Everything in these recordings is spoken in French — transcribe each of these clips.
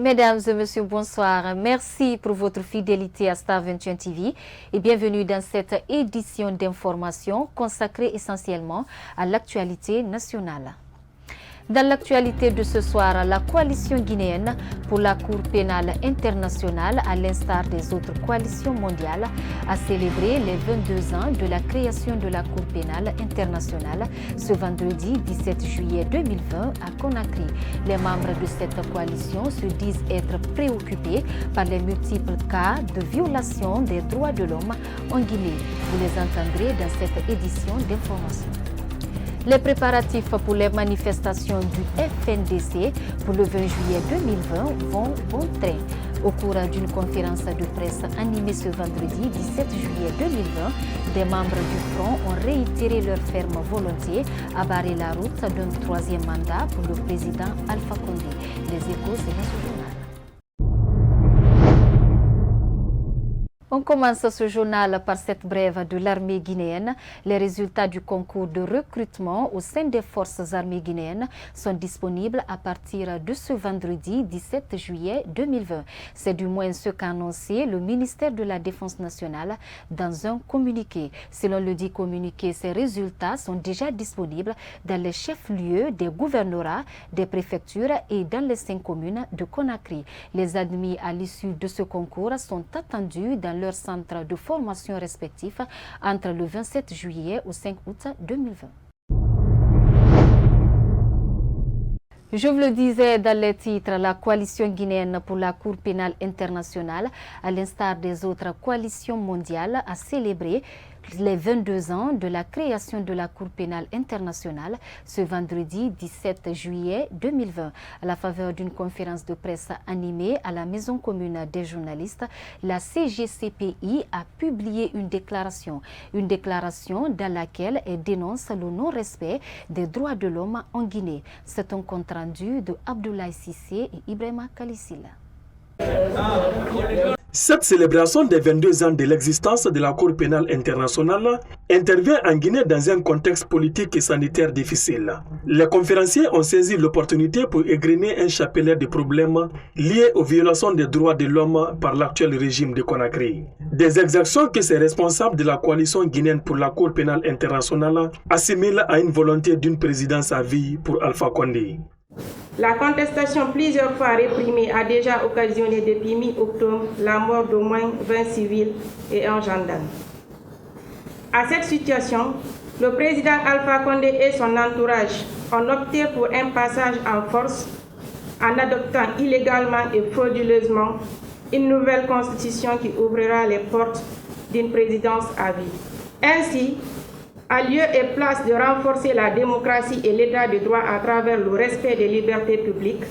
Mesdames et messieurs, bonsoir. Merci pour votre fidélité à Star 21 TV et bienvenue dans cette édition d'information consacrée essentiellement à l'actualité nationale. Dans l'actualité de ce soir, la coalition guinéenne pour la Cour pénale internationale, à l'instar des autres coalitions mondiales, a célébré les 22 ans de la création de la Cour pénale internationale ce vendredi 17 juillet 2020 à Conakry. Les membres de cette coalition se disent être préoccupés par les multiples cas de violation des droits de l'homme en Guinée. Vous les entendrez dans cette édition d'information. Les préparatifs pour les manifestations du FNDC pour le 20 juillet 2020 vont bon train. Au cours d'une conférence de presse animée ce vendredi 17 juillet 2020, des membres du Front ont réitéré leur ferme volonté à barrer la route d'un troisième mandat pour le président Alpha Condé. Les Échos, c'est dans ce journal. On commence ce journal par cette brève de l'armée guinéenne. Les résultats du concours de recrutement au sein des forces armées guinéennes sont disponibles à partir de ce vendredi 17 juillet 2020. C'est du moins ce qu'a annoncé le ministère de la Défense nationale dans un communiqué. Selon le dit communiqué, ces résultats sont déjà disponibles dans les chefs-lieux des gouvernorats, des préfectures et dans les 5 communes de Conakry. Les admis à l'issue de ce concours sont attendus dans leur centre de formation respectif entre le 27 juillet au 5 août 2020. Je vous le disais dans les titres, la coalition guinéenne pour la Cour pénale internationale, à l'instar des autres coalitions mondiales, a célébré les 22 ans de la création de la Cour pénale internationale ce vendredi 17 juillet 2020. À la faveur d'une conférence de presse animée à la Maison commune des journalistes, la CGCPI a publié une déclaration dans laquelle elle dénonce le non-respect des droits de l'homme en Guinée. C'est un compte rendu de Abdoulaye Cissé et Ibrahima Kalissila. Cette célébration des 22 ans de l'existence de la Cour pénale internationale intervient en Guinée dans un contexte politique et sanitaire difficile. Les conférenciers ont saisi l'opportunité pour égrener un chapelet de problèmes liés aux violations des droits de l'homme par l'actuel régime de Conakry. Des exactions que ces responsables de la coalition guinéenne pour la Cour pénale internationale assimilent à une volonté d'une présidence à vie pour Alpha Condé. La contestation plusieurs fois réprimée a déjà occasionné depuis mi-octobre la mort d'au moins 20 civils et un gendarme. À cette situation, le président Alpha Condé et son entourage ont opté pour un passage en force en adoptant illégalement et frauduleusement une nouvelle constitution qui ouvrira les portes d'une présidence à vie. Ainsi, à lieu et place de renforcer la démocratie et l'état de droit à travers le respect des libertés publiques,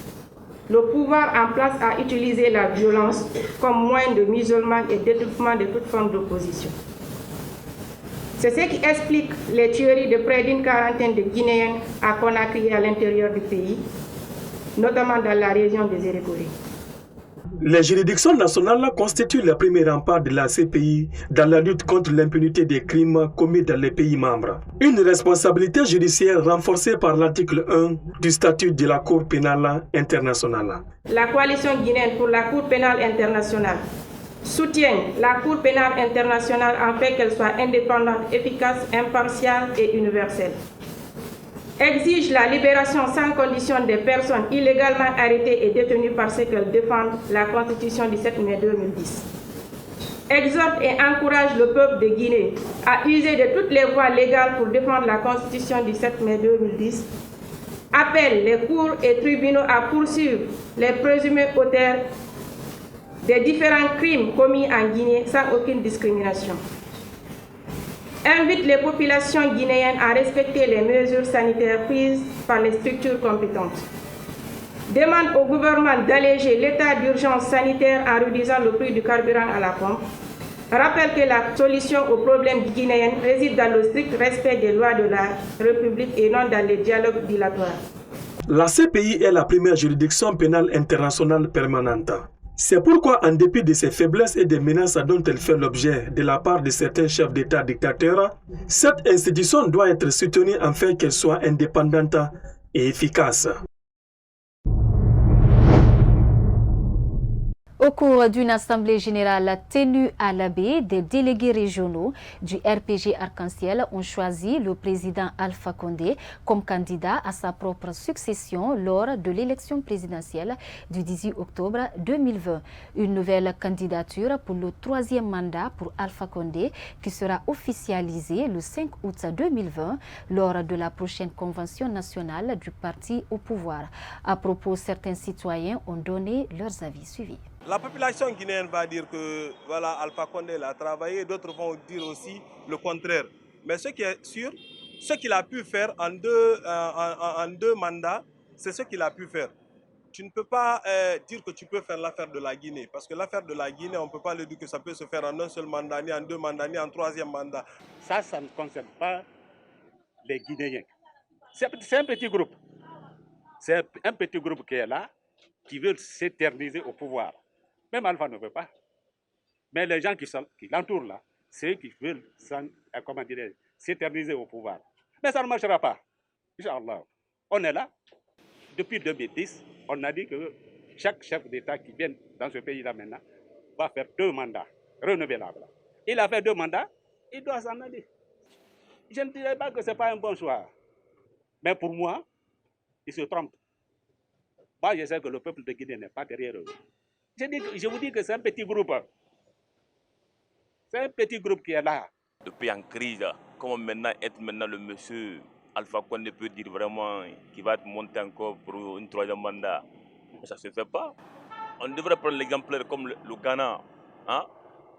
le pouvoir en place a utilisé la violence comme moyen de musulman et d'étouffement de toute forme d'opposition. C'est ce qui explique les tueries de près d'une quarantaine de Guinéens à Conakry et à l'intérieur du pays, notamment dans la région des Érégourés. Les juridictions nationales constituent le premier rempart de la CPI dans la lutte contre l'impunité des crimes commis dans les pays membres. Une responsabilité judiciaire renforcée par l'article 1 du statut de la Cour pénale internationale. La coalition guinéenne pour la Cour pénale internationale soutient la Cour pénale internationale en fait qu'elle soit indépendante, efficace, impartiale et universelle. Exige la libération sans condition des personnes illégalement arrêtées et détenues parce qu'elles défendent la Constitution du 7 mai 2010. Exhorte et encourage le peuple de Guinée à user de toutes les voies légales pour défendre la Constitution du 7 mai 2010. Appelle les cours et tribunaux à poursuivre les présumés auteurs des différents crimes commis en Guinée sans aucune discrimination. Invite les populations guinéennes à respecter les mesures sanitaires prises par les structures compétentes. Demande au gouvernement d'alléger l'état d'urgence sanitaire en réduisant le prix du carburant à la pompe. Rappelle que la solution aux problèmes guinéens réside dans le strict respect des lois de la République et non dans les dialogues dilatoires. La CPI est la première juridiction pénale internationale permanente. C'est pourquoi, en dépit de ses faiblesses et des menaces dont elle fait l'objet de la part de certains chefs d'État dictateurs, cette institution doit être soutenue afin qu'elle soit indépendante et efficace. Au cours d'une assemblée générale tenue à l'Abbé, des délégués régionaux du RPG Arc-en-Ciel ont choisi le président Alpha Condé comme candidat à sa propre succession lors de l'élection présidentielle du 18 octobre 2020. Une nouvelle candidature pour le 3e mandat pour Alpha Condé qui sera officialisée le 5 août 2020 lors de la prochaine convention nationale du parti au pouvoir. À propos, certains citoyens ont donné leurs avis suivis. La population guinéenne va dire que voilà, Alpha Condé a travaillé, d'autres vont dire aussi le contraire. Mais ce qui est sûr, ce qu'il a pu faire en deux mandats, c'est ce qu'il a pu faire. Tu ne peux pas dire que tu peux faire l'affaire de la Guinée, parce que l'affaire de la Guinée, on ne peut pas le dire que ça peut se faire en un seul mandat, ni en 2 mandats, ni en 3e mandat. Ça ne concerne pas les Guinéens. C'est un petit groupe. C'est un petit groupe qui est là, qui veut s'éterniser au pouvoir. Même Alpha ne veut pas. Mais les gens qui l'entourent là, c'est eux qui veulent s'éterniser au pouvoir. Mais ça ne marchera pas. Inch'Allah. On est là. Depuis 2010, on a dit que chaque chef d'État qui vient dans ce pays-là maintenant va faire 2 mandats renouvelables. Il a fait 2 mandats, il doit s'en aller. Je ne dirais pas que ce n'est pas un bon choix. Mais pour moi, il se trompe. Moi, je sais que le peuple de Guinée n'est pas derrière eux. Je vous dis que c'est un petit groupe. C'est un petit groupe qui est là. Le pays en crise, comment maintenant être le monsieur Alpha Condé peut dire vraiment qu'il va monter encore pour une 3e mandat. Ça ne se fait pas. On devrait prendre l'exemplaire comme le Ghana, hein?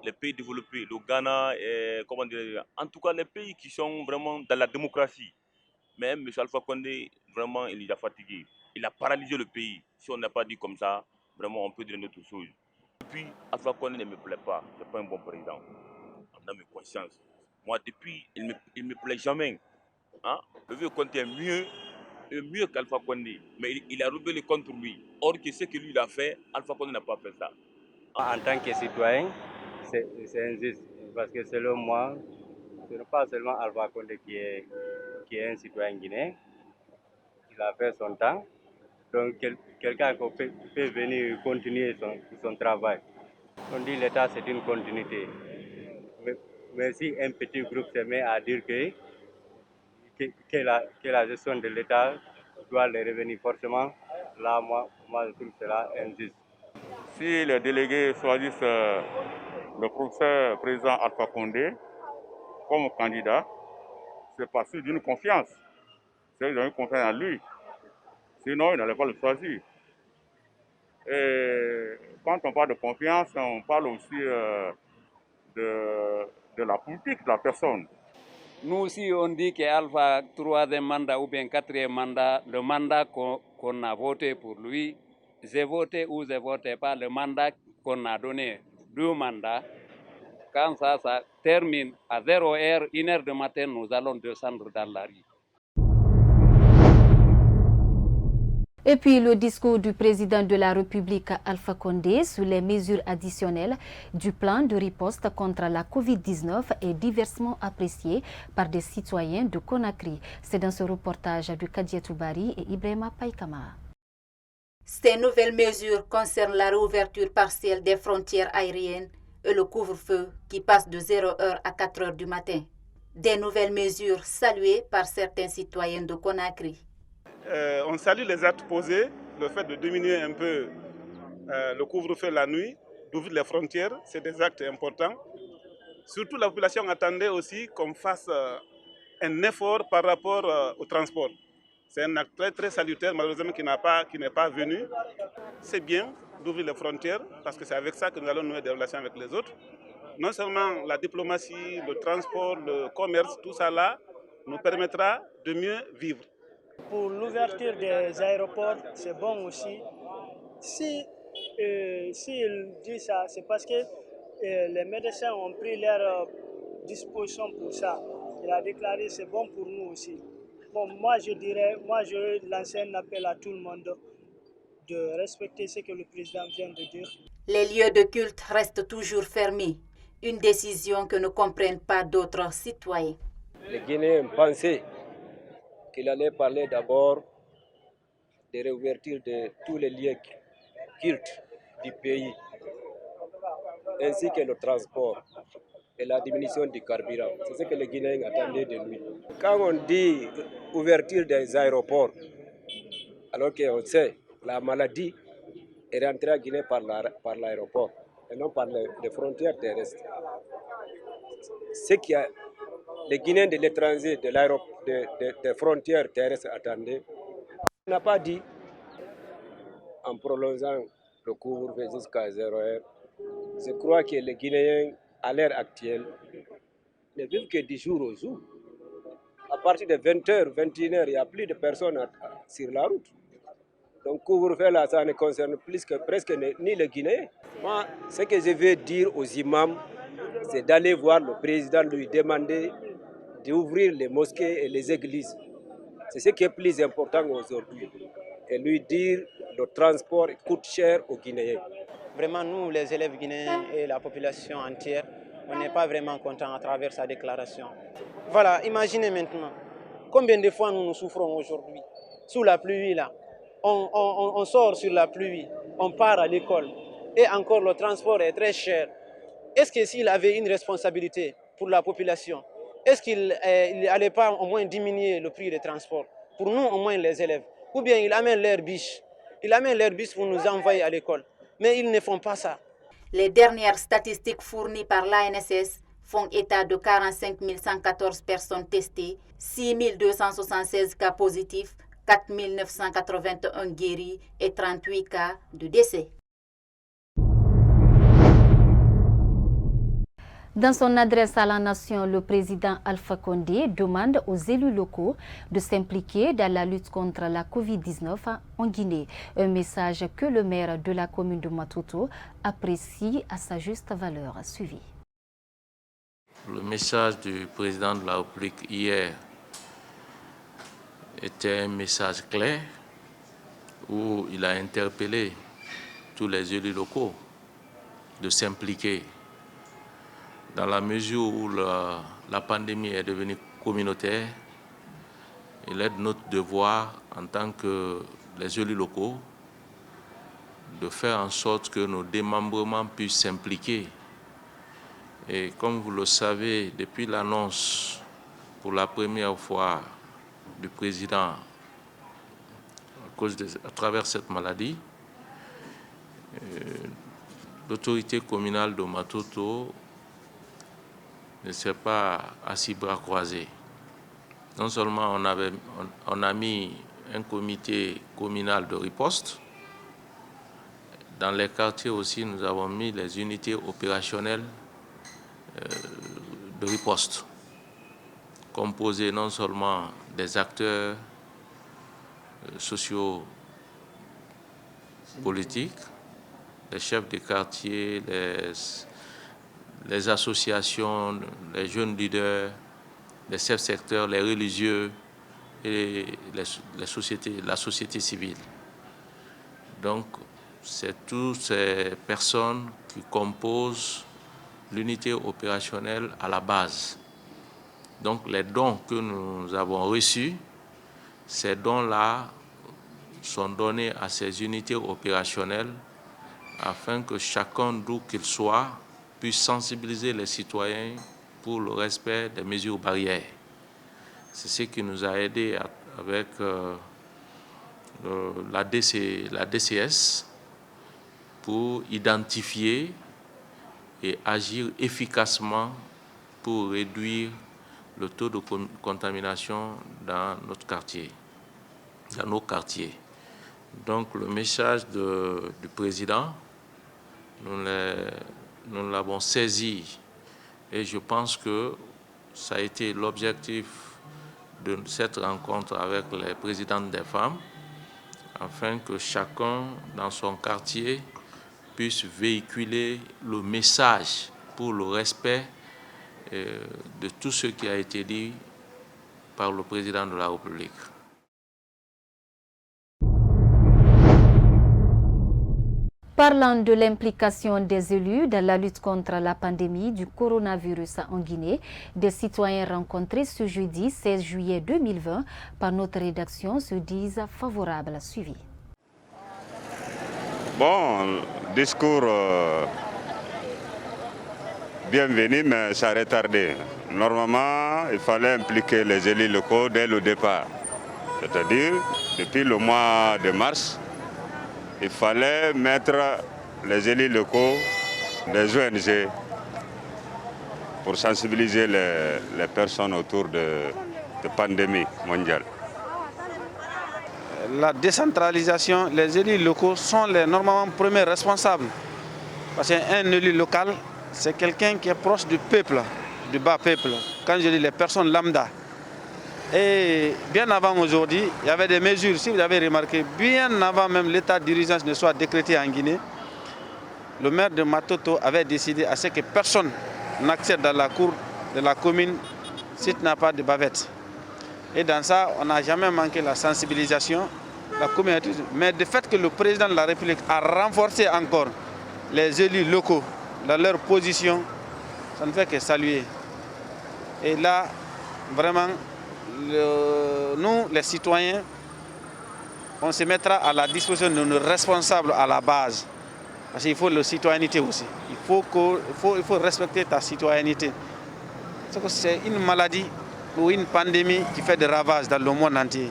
Les pays développés, le Ghana, comment dire, en tout cas les pays qui sont vraiment dans la démocratie. Mais M. Alpha Condé, vraiment, il est fatigué. Il a paralysé le pays. Si on n'a pas dit comme ça, vraiment, on peut dire une autre chose. Et puis, Alpha Condé ne me plaît pas. Ce n'est pas un bon président. On a mes consciences. Moi, depuis, il ne me plaît jamais. Hein? Le vieux Condé est mieux qu'Alpha Condé. Mais il a rebellé contre lui. Or, que ce que lui il a fait, Alpha Condé n'a pas fait ça. En tant que citoyen, c'est injuste. Parce que selon moi, ce n'est pas seulement Alpha Condé qui est un citoyen guinéen. Il a fait son temps. Donc, quelqu'un peut venir continuer son travail. On dit l'État, c'est une continuité. Mais si un petit groupe se met à dire que la gestion de l'État doit les revenir forcément, là, moi je trouve cela injuste. Si les délégués choisissent le professeur président Alpha Condé comme candidat, c'est parce qu'ils ont une confiance. C'est qu'ils ont une confiance en lui. Sinon, ils n'allaient pas le choisir. Et quand on parle de confiance, on parle aussi de la politique de la personne. Nous aussi, on dit qu'Alpha, 3e mandat ou bien 4e mandat, le mandat qu'on a voté pour lui, j'ai voté ou je ne votais pas, le mandat qu'on a donné, 2 mandats, quand ça termine à 0h, 1h du matin, nous allons descendre dans la rue. Et puis le discours du président de la République Alpha Condé sur les mesures additionnelles du plan de riposte contre la Covid-19 est diversement apprécié par des citoyens de Conakry. C'est dans ce reportage de Kadia Toubari et Ibrahima Païkama. Ces nouvelles mesures concernent la réouverture partielle des frontières aériennes et le couvre-feu qui passe de 0h à 4h du matin. Des nouvelles mesures saluées par certains citoyens de Conakry. On salue les actes posés, le fait de diminuer un peu le couvre-feu la nuit, d'ouvrir les frontières, c'est des actes importants. Surtout la population attendait aussi qu'on fasse un effort par rapport au transport. C'est un acte très, très salutaire, malheureusement qui n'est pas venu. C'est bien d'ouvrir les frontières parce que c'est avec ça que nous allons nouer des relations avec les autres. Non seulement la diplomatie, le transport, le commerce, tout ça là nous permettra de mieux vivre. Pour l'ouverture des aéroports, c'est bon aussi. Si il dit ça, c'est parce que les médecins ont pris leur disposition pour ça. Il a déclaré que c'est bon pour nous aussi. Bon, moi je lance un appel à tout le monde de respecter ce que le président vient de dire. Les lieux de culte restent toujours fermés. Une décision que ne comprennent pas d'autres citoyens. Les Guinéens pensaient qu'il allait parler d'abord de réouverture de tous les lieux cultes du pays. ainsi que le transport et la diminution du carburant. C'est ce que les Guinéens attendaient de lui. Quand on dit ouverture des aéroports, alors qu'on sait la maladie est rentrée à Guinée par l'aéroport et non par les frontières terrestres. Ce qui a les Guinéens de l'étranger, des frontières terrestres attendaient, on n'a pas dit en prolongeant le couvre-feu jusqu'à 0 heure. Je crois que les Guinéens, à l'heure actuelle, ne vivent que du jour au jour. À partir de 20h, 21h, il n'y a plus de personnes sur la route. Donc, couvre-feu là, ça ne concerne presque ni les Guinéens. Moi, ce que je veux dire aux imams, c'est d'aller voir le président, lui demander d'ouvrir les mosquées et les églises. C'est ce qui est plus important aujourd'hui. Et lui dire le transport coûte cher aux Guinéens. Vraiment, nous, les élèves guinéens et la population entière, on n'est pas vraiment contents à travers sa déclaration. Voilà, imaginez maintenant, combien de fois nous souffrons aujourd'hui, sous la pluie là. On sort sur la pluie, on part à l'école, et encore le transport est très cher. Est-ce que s'il avait une responsabilité pour la population, est-ce qu'il n'allait pas au moins diminuer le prix des transports, pour nous au moins les élèves? Ou bien il amène leur biche, pour nous envoyer à l'école. Mais ils ne font pas ça. Les dernières statistiques fournies par l'ANSS font état de 45 114 personnes testées, 6 276 cas positifs, 4 981 guéris et 38 cas de décès. Dans son adresse à la nation, le président Alpha Condé demande aux élus locaux de s'impliquer dans la lutte contre la Covid-19 en Guinée. Un message que le maire de la commune de Matoto apprécie à sa juste valeur. Suivi. Le message du président de la République hier était un message clair où il a interpellé tous les élus locaux de s'impliquer dans la mesure où la pandémie est devenue communautaire. Il est de notre devoir en tant que les élus locaux de faire en sorte que nos démembrements puissent s'impliquer. Et comme vous le savez, depuis l'annonce pour la première fois du président à travers cette maladie, l'autorité communale de Matoto ne s'est pas assis bras croisés. Non seulement on a mis un comité communal de riposte, dans les quartiers aussi nous avons mis les unités opérationnelles de riposte, composées non seulement des acteurs sociaux politiques, les chefs de quartier, les associations, les jeunes leaders, les chefs secteurs, les religieux et la société civile. Donc, c'est toutes ces personnes qui composent l'unité opérationnelle à la base. Donc, les dons que nous avons reçus, ces dons-là sont donnés à ces unités opérationnelles afin que chacun, d'où qu'il soit, puisse sensibiliser les citoyens pour le respect des mesures barrières. C'est ce qui nous a aidés avec la DCS pour identifier et agir efficacement pour réduire le taux de contamination dans notre quartier, dans nos quartiers. Donc le message du président, nous l'avons saisi et je pense que ça a été l'objectif de cette rencontre avec les présidentes des femmes afin que chacun dans son quartier puisse véhiculer le message pour le respect de tout ce qui a été dit par le président de la République. Parlant de l'implication des élus dans la lutte contre la pandémie du coronavirus en Guinée, des citoyens rencontrés ce jeudi 16 juillet 2020 par notre rédaction se disent favorables. Suivi. Bon, discours bienvenue, mais ça a retardé. Normalement, il fallait impliquer les élus locaux dès le départ. C'est-à-dire, depuis le mois de mars, il fallait mettre les élus locaux, les ONG, pour sensibiliser les personnes autour de pandémie mondiale. La décentralisation, les élus locaux sont normalement premiers responsables. Parce qu'un élu local, c'est quelqu'un qui est proche du peuple, du bas peuple. Quand je dis les personnes lambda. Et bien avant aujourd'hui, il y avait des mesures, si vous avez remarqué, bien avant même l'état d'urgence ne soit décrété en Guinée, le maire de Matoto avait décidé à ce que personne n'accède dans la cour de la commune s'il n'a pas de bavette. Et dans ça, on n'a jamais manqué la sensibilisation, la communauté. Mais le fait que le président de la République a renforcé encore les élus locaux dans leur position, ça ne fait que saluer. Et là, vraiment, nous, les citoyens, on se mettra à la disposition de nos responsables à la base. Parce qu'il faut la citoyenneté aussi. Il faut respecter ta citoyenneté. C'est une maladie ou une pandémie qui fait des ravages dans le monde entier.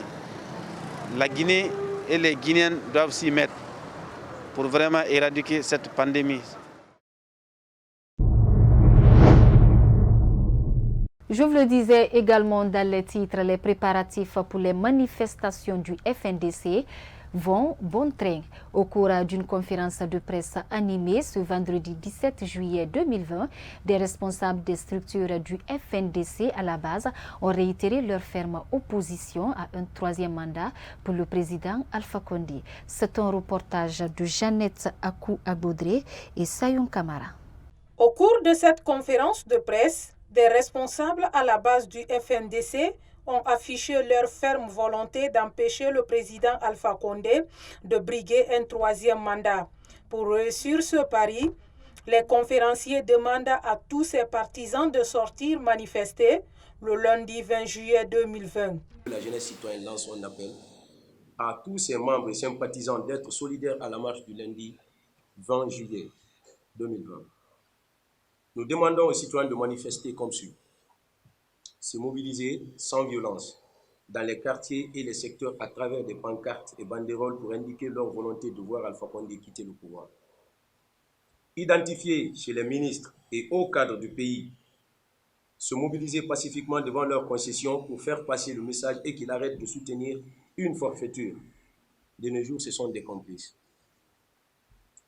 La Guinée et les Guinéens doivent s'y mettre pour vraiment éradiquer cette pandémie. Je vous le disais également dans les titres, les préparatifs pour les manifestations du FNDC vont bon train. Au cours d'une conférence de presse animée ce vendredi 17 juillet 2020, des responsables des structures du FNDC à la base ont réitéré leur ferme opposition à un troisième mandat pour le président Alpha Condé. C'est un reportage de Jeannette Akou-Agbodré et Sayoun Kamara. Au cours de cette conférence de presse, des responsables à la base du FNDC ont affiché leur ferme volonté d'empêcher le président Alpha Condé de briguer un troisième mandat. Pour réussir ce pari, les conférenciers demandent à tous ses partisans de sortir manifester le lundi 20 juillet 2020. La jeunesse citoyenne lance son appel à tous ses membres et sympathisants d'être solidaires à la marche du lundi 20 juillet 2020. Nous demandons aux citoyens de manifester comme suit. Se mobiliser sans violence dans les quartiers et les secteurs à travers des pancartes et banderoles pour indiquer leur volonté de voir Alpha Condé quitter le pouvoir. Identifier chez les ministres et hauts cadres du pays, se mobiliser pacifiquement devant leurs concessions pour faire passer le message et qu'ils arrêtent de soutenir une forfaiture. De nos jours, ce sont des complices.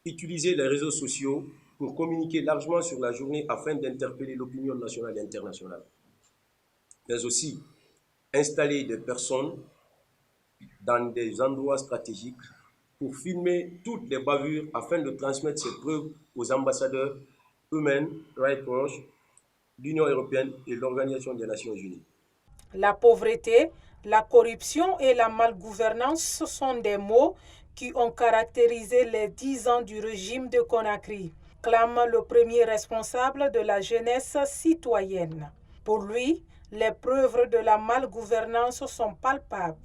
Utiliser les réseaux sociaux pour communiquer largement sur la journée afin d'interpeller l'opinion nationale et internationale. Mais aussi installer des personnes dans des endroits stratégiques pour filmer toutes les bavures afin de transmettre ces preuves aux ambassadeurs Human Rights Watch, l'Union européenne et l'Organisation des Nations Unies. La pauvreté, la corruption et la malgouvernance, ce sont des mots qui ont caractérisé les 10 ans du régime de Conakry, clame le premier responsable de la jeunesse citoyenne. Pour lui, les preuves de la malgouvernance sont palpables.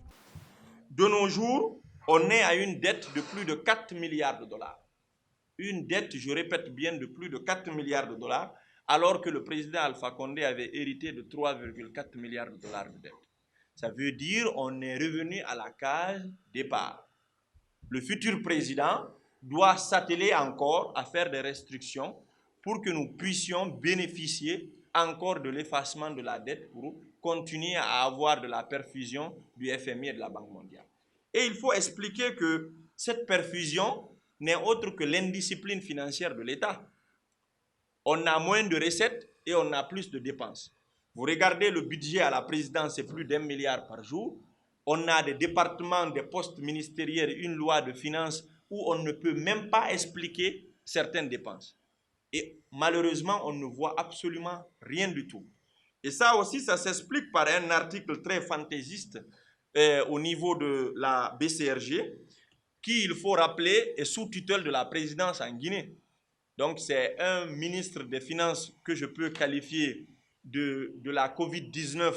De nos jours, on est à une dette de plus de 4 milliards de dollars. Une dette, je répète bien, de plus de 4 milliards de dollars, alors que le président Alpha Condé avait hérité de 3,4 milliards de dollars de dette. Ça veut dire qu'on est revenu à la case départ. Le futur président doit s'atteler encore à faire des restrictions pour que nous puissions bénéficier encore de l'effacement de la dette pour continuer à avoir de la perfusion du FMI et de la Banque mondiale. Et il faut expliquer que cette perfusion n'est autre que l'indiscipline financière de l'État. On a moins de recettes et on a plus de dépenses. Vous regardez le budget à la présidence, c'est plus d'1 milliard par jour. On a des départements, des postes ministériels, une loi de finances où on ne peut même pas expliquer certaines dépenses. Et malheureusement, on ne voit absolument rien du tout. Et ça aussi, ça s'explique par un article très fantaisiste au niveau de la BCRG, qui, il faut rappeler, est sous tutelle de la présidence en Guinée. Donc, c'est un ministre des Finances que je peux qualifier de la Covid-19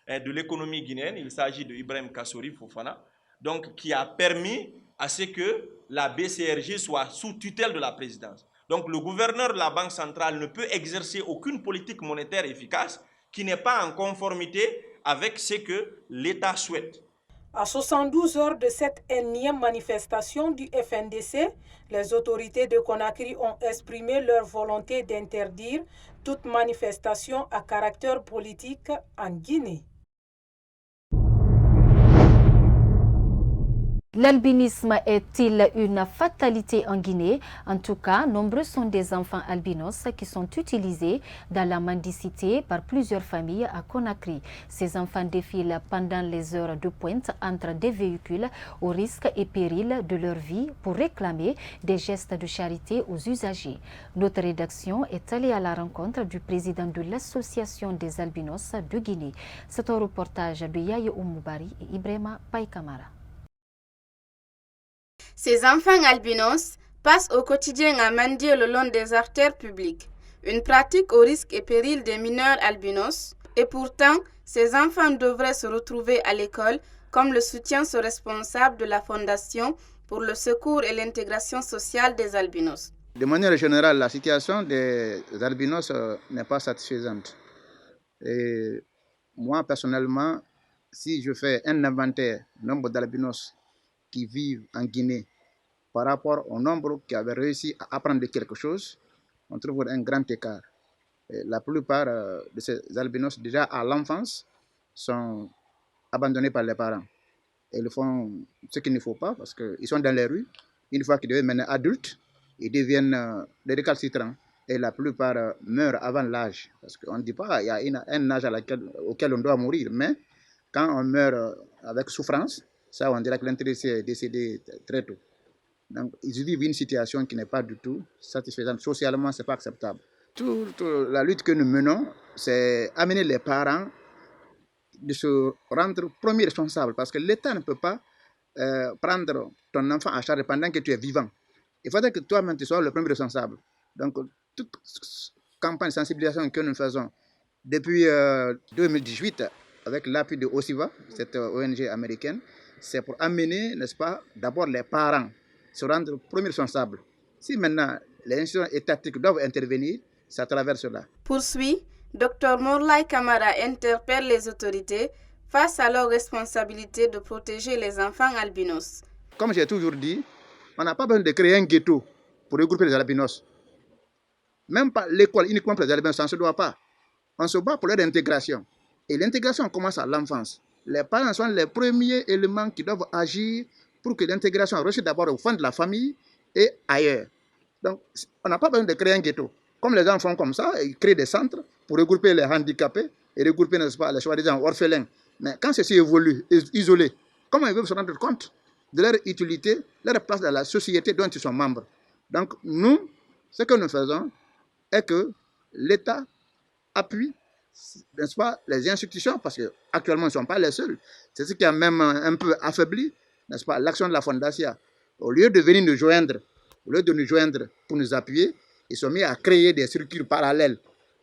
de l'économie guinéenne. Il s'agit de Ibrahim Kassori Fofana, donc qui a permis à ce que la BCRG soit sous tutelle de la présidence. Donc le gouverneur de la Banque centrale ne peut exercer aucune politique monétaire efficace qui n'est pas en conformité avec ce que l'État souhaite. À 72 heures de cette énième manifestation du FNDC, les autorités de Conakry ont exprimé leur volonté d'interdire toute manifestation à caractère politique en Guinée. L'albinisme est-il une fatalité en Guinée? En tout cas, nombreux sont des enfants albinos qui sont utilisés dans la mendicité par plusieurs familles à Conakry. Ces enfants défilent pendant les heures de pointe entre des véhicules au risque et péril de leur vie pour réclamer des gestes de charité aux usagers. Notre rédaction est allée à la rencontre du président de l'Association des albinos de Guinée. C'est un reportage de Yaye Oumoubari et Ibrahima Païkamara. Ces enfants albinos passent au quotidien à mendier le long des artères publiques, une pratique au risque et péril des mineurs albinos. Et pourtant, ces enfants devraient se retrouver à l'école, comme le soutient ce responsable de la Fondation pour le secours et l'intégration sociale des albinos. De manière générale, la situation des albinos n'est pas satisfaisante. Et moi, personnellement, si je fais un inventaire du nombre d'albinos qui vivent en Guinée par rapport au nombre qui avaient réussi à apprendre quelque chose, on trouve un grand écart. Et la plupart de ces albinos, déjà à l'enfance, sont abandonnés par les parents. Et ils font ce qu'il ne faut pas parce qu'ils sont dans les rues. Une fois qu'ils deviennent maintenant adultes, ils deviennent des récalcitrants. Et la plupart meurent avant l'âge. Parce qu'on ne dit pas qu'il y a un âge auquel on doit mourir. Mais quand on meurt avec souffrance, ça, on dirait que l'intéressé est décédé très tôt. Donc, ils vivent une situation qui n'est pas du tout satisfaisante. Socialement, ce n'est pas acceptable. Toute la lutte que nous menons, c'est amener les parents de se rendre premiers responsables. Parce que l'État ne peut pas prendre ton enfant à charge pendant que tu es vivant. Il faudrait que toi-même, tu sois le premier responsable. Donc, toute campagne de sensibilisation que nous faisons depuis 2018, avec l'appui de OSIVA, cette ONG américaine, c'est pour amener, n'est-ce pas, d'abord les parents se rendre premiers responsables. Si maintenant les institutions étatiques doivent intervenir, c'est à travers cela. Poursuit, Dr Morlai Kamara interpelle les autorités face à leur responsabilité de protéger les enfants albinos. Comme j'ai toujours dit, on n'a pas besoin de créer un ghetto pour regrouper les albinos. Même pas l'école uniquement pour les albinos, ça ne se doit pas. On se bat pour leur intégration. Et l'intégration commence à l'enfance. Les parents sont les premiers éléments qui doivent agir pour que l'intégration réussisse d'abord au fond de la famille et ailleurs. Donc, on n'a pas besoin de créer un ghetto. Comme les gens font comme ça, ils créent des centres pour regrouper les handicapés et regrouper, n'est-ce pas, les soi-disant orphelins. Mais quand ceci évolue, isolé, comment ils peuvent se rendre compte de leur utilité, leur place dans la société dont ils sont membres? Donc, nous, ce que nous faisons est que l'État appuie, n'est-ce pas, les institutions, parce qu'actuellement, ils ne sont pas les seuls. C'est ce qui a même un peu affaibli, n'est-ce pas, l'action de la Fondation. Au lieu de venir nous joindre, pour nous appuyer, ils sont mis à créer des structures parallèles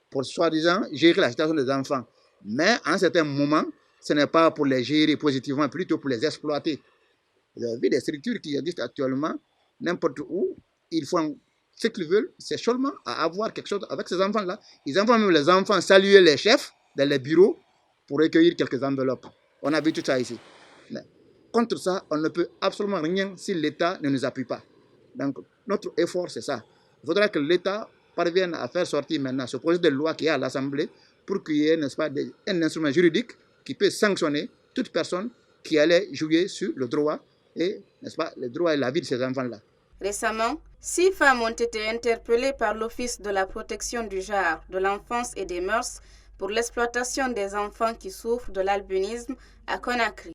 pour, soi-disant, gérer la situation des enfants. Mais, à un certain moment, ce n'est pas pour les gérer positivement, plutôt pour les exploiter. Vous avez vu des structures qui existent actuellement, n'importe où, ils font ce qu'ils veulent, c'est seulement à avoir quelque chose avec ces enfants-là. Ils envoient même les enfants saluer les chefs dans les bureaux pour recueillir quelques enveloppes. On a vu tout ça ici. Mais contre ça, on ne peut absolument rien si l'État ne nous appuie pas. Donc, notre effort, c'est ça. Il faudra que l'État parvienne à faire sortir maintenant ce projet de loi qui est à l'Assemblée pour qu'il y ait, n'est-ce pas, un instrument juridique qui peut sanctionner toute personne qui allait jouer sur le droit et, n'est-ce pas, le droit et la vie de ces enfants-là. Récemment, 6 femmes ont été interpellées par l'Office de la protection du genre, de l'enfance et des mœurs pour l'exploitation des enfants qui souffrent de l'albinisme à Conakry.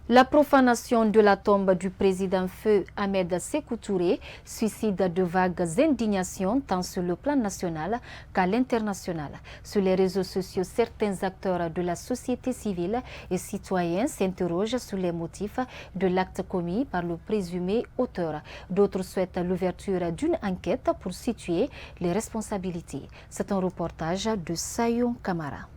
La profanation de la tombe du président Feu Ahmed Sékou Touré suscite de vagues indignations tant sur le plan national qu'à l'international. Sur les réseaux sociaux, certains acteurs de la société civile et citoyens s'interrogent sur les motifs de l'acte commis par le présumé auteur. D'autres souhaitent l'ouverture d'une enquête pour situer les responsabilités. C'est un reportage de Sayon Kamara.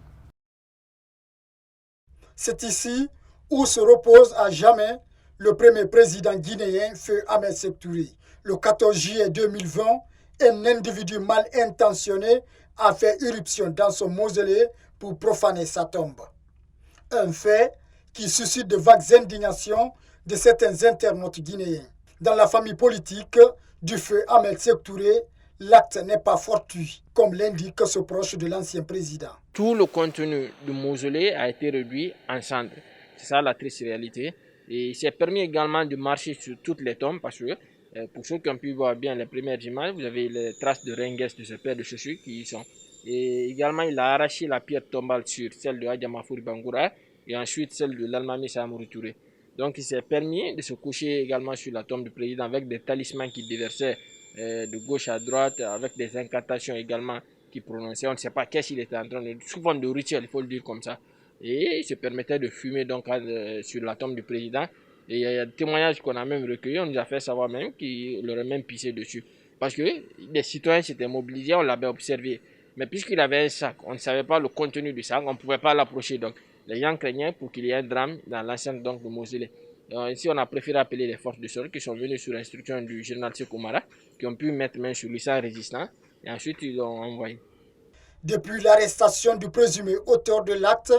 C'est ici où se repose à jamais le premier président guinéen, Feu Ahmed Sékou Touré. Le 14 juillet 2020, un individu mal intentionné a fait irruption dans son mausolée pour profaner sa tombe. Un fait qui suscite de vagues indignations de certains internautes guinéens. Dans la famille politique du Feu Ahmed Sékou Touré, l'acte n'est pas fortuit, comme l'indique ce proche de l'ancien président. Tout le contenu du mausolée a été réduit en cendres. C'est ça la triste réalité. Et il s'est permis également de marcher sur toutes les tombes parce que, pour ceux qui ont pu voir bien les premières images, vous avez les traces de ringues de ce père de chaussures qui y sont. Et également, il a arraché la pierre tombale sur celle de Adjamafouri Bangoura et ensuite celle de l'Almami Samouri Touré. Donc il s'est permis de se coucher également sur la tombe du président avec des talismans qui déversaient de gauche à droite, avec des incantations également qui prononçaient. On ne sait pas qu'est-ce qu'il était en train de... sous forme de rituel, il faut le dire comme ça. Et il se permettait de fumer donc sur la tombe du président. Et il y a des témoignages qu'on a même recueillis, on nous a fait savoir même qu'il aurait même pissé dessus. Parce que les citoyens s'étaient mobilisés, on l'avait observé. Mais puisqu'il avait un sac, on ne savait pas le contenu du sac, on ne pouvait pas l'approcher. Donc les gens craignaient pour qu'il y ait un drame dans l'enceinte du mausolée. Ici, on a préféré appeler les forces de l'ordre qui sont venues sur l'instruction du général Sékou Mara, qui ont pu mettre main sur lui sans résistant, et ensuite ils l'ont envoyé. Depuis l'arrestation du présumé auteur de l'acte,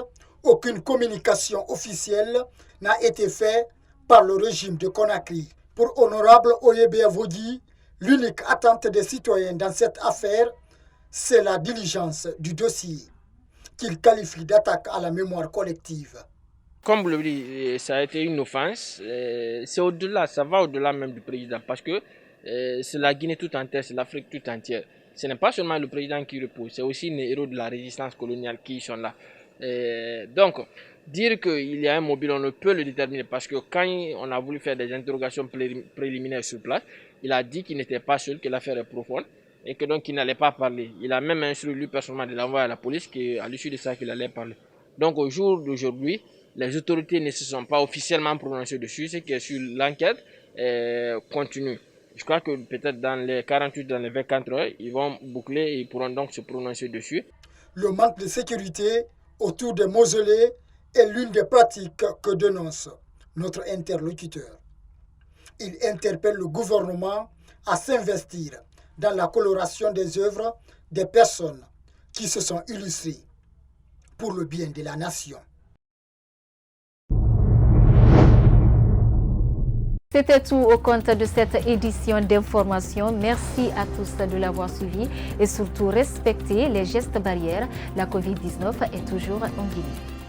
aucune communication officielle n'a été faite par le régime de Conakry. Pour Honorable Oyebe Avodi, l'unique attente des citoyens dans cette affaire, c'est la diligence du dossier, qu'il qualifie d'attaque à la mémoire collective. Comme vous le dites, ça a été une offense. C'est au-delà, ça va au-delà même du président, parce que c'est la Guinée tout entière, c'est l'Afrique tout entière. Ce n'est pas seulement le président qui repose, c'est aussi les héros de la résistance coloniale qui sont là. Donc, dire qu'il y a un mobile, on ne peut le déterminer, parce que quand on a voulu faire des interrogations préliminaires sur place, il a dit qu'il n'était pas seul, que l'affaire est profonde, et que donc il n'allait pas parler. Il a même instruit lui personnellement de l'envoyer à la police, qu'à l'issue de ça, qu'il allait parler. Donc au jour d'aujourd'hui, les autorités ne se sont pas officiellement prononcées dessus, c'est que sur l'enquête continue. Je crois que peut-être dans les 48, dans les 24 heures, ils vont boucler et ils pourront donc se prononcer dessus. Le manque de sécurité autour des mausolées est l'une des pratiques que dénonce notre interlocuteur. Il interpelle le gouvernement à s'investir dans la coloration des œuvres des personnes qui se sont illustrées pour le bien de la nation. C'était tout au compte de cette édition d'information. Merci à tous de l'avoir suivi et surtout respectez les gestes barrières. La Covid-19 est toujours en Guinée.